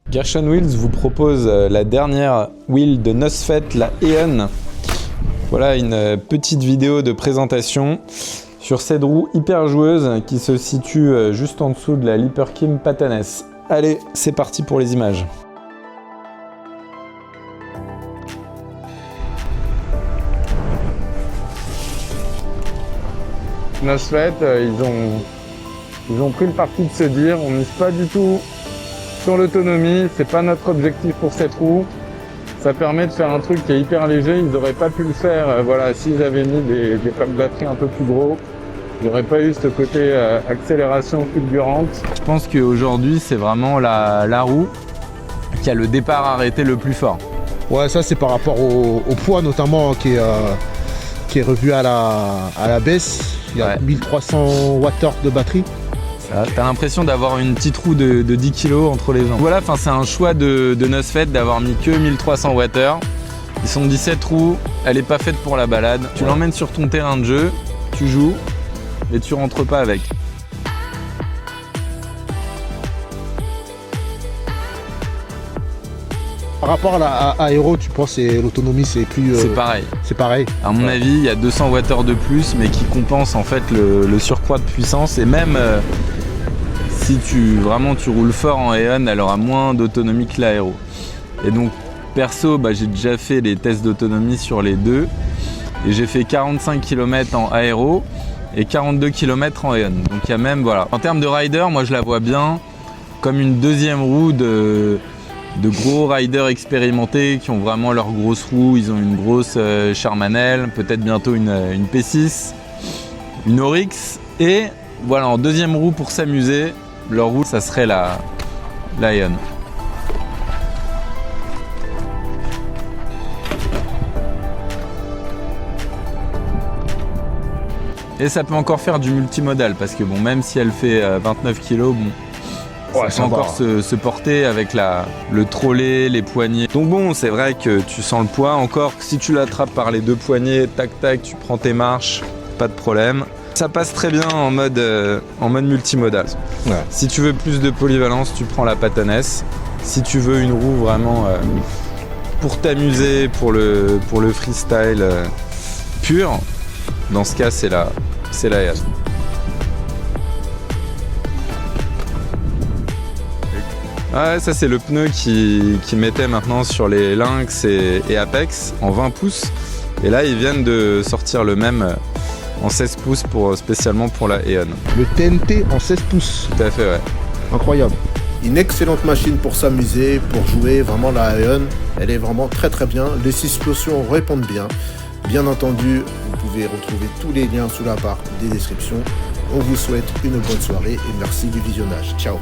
Gershon Wheels vous propose la dernière wheel de Nosfet, la Eon. Voilà une petite vidéo de présentation sur cette roue hyper joueuse qui se situe juste en dessous de la Lipperkim Patanes. Allez, c'est parti pour les images. Nosfet, ils ont pris le parti de se dire on mise pas du tout sur l'autonomie, c'est pas notre objectif pour cette roue. Ça permet de faire un truc qui est hyper léger, ils n'auraient pas pu le faire voilà, s'ils avaient mis des packs de batterie un peu plus gros. Il n'y aurait pas eu ce côté accélération fulgurante. Je pense qu'aujourd'hui, c'est vraiment la roue qui a le départ arrêté le plus fort. Ouais, ça c'est par rapport au poids notamment qui est revu à la baisse. Il y a 1300 Wh de batterie. T'as l'impression d'avoir une petite roue de 10 kg entre les jambes. Voilà, c'est un choix de Nosfet d'avoir mis que 1300 Wh. Ils sont 17 roues, elle n'est pas faite pour la balade. Tu l'emmènes sur ton terrain de jeu, tu joues et tu rentres pas avec. Par rapport à l'aéro, tu penses que l'autonomie c'est plus... C'est pareil. C'est pareil. À mon avis, il y a 200 Wh de plus, mais qui compense en fait le surcroît de puissance. Et même si tu roules fort en Eon, elle aura moins d'autonomie que l'aéro. Et donc, perso, j'ai déjà fait les tests d'autonomie sur les deux. Et j'ai fait 45 km en aéro et 42 km en Eon. Donc il y a même, voilà. En termes de rider, moi je la vois bien comme une deuxième roue de gros riders expérimentés qui ont vraiment leur grosse roue. Ils ont une grosse Charmanel, peut-être bientôt une P6, une Oryx. Et voilà, en deuxième roue pour s'amuser, leur roue, ça serait la Eon. Et ça peut encore faire du multimodal parce que bon, même si elle fait 29 kg, bon, ouais, ça peut encore se porter avec le trolley, les poignets. Donc bon, c'est vrai que tu sens le poids. Encore, si tu l'attrapes par les deux poignets, tac tac, tu prends tes marches, pas de problème. Ça passe très bien en mode multimodal. Ouais. Si tu veux plus de polyvalence, tu prends la Patanes. Si tu veux une roue vraiment pour t'amuser, pour le freestyle pur, dans ce cas, c'est la Eon. Ah, ça c'est le pneu qui mettait maintenant sur les Lynx et Apex en 20 pouces. Et là, ils viennent de sortir le même en 16 pouces spécialement pour la Eon. Le TNT en 16 pouces. Tout à fait, ouais. Incroyable. Une excellente machine pour s'amuser, pour jouer. Vraiment, la Eon, elle est vraiment très très bien. Les suspensions répondent bien. Bien entendu, vous pouvez retrouver tous les liens sous la barre des descriptions. On vous souhaite une bonne soirée et merci du visionnage. Ciao.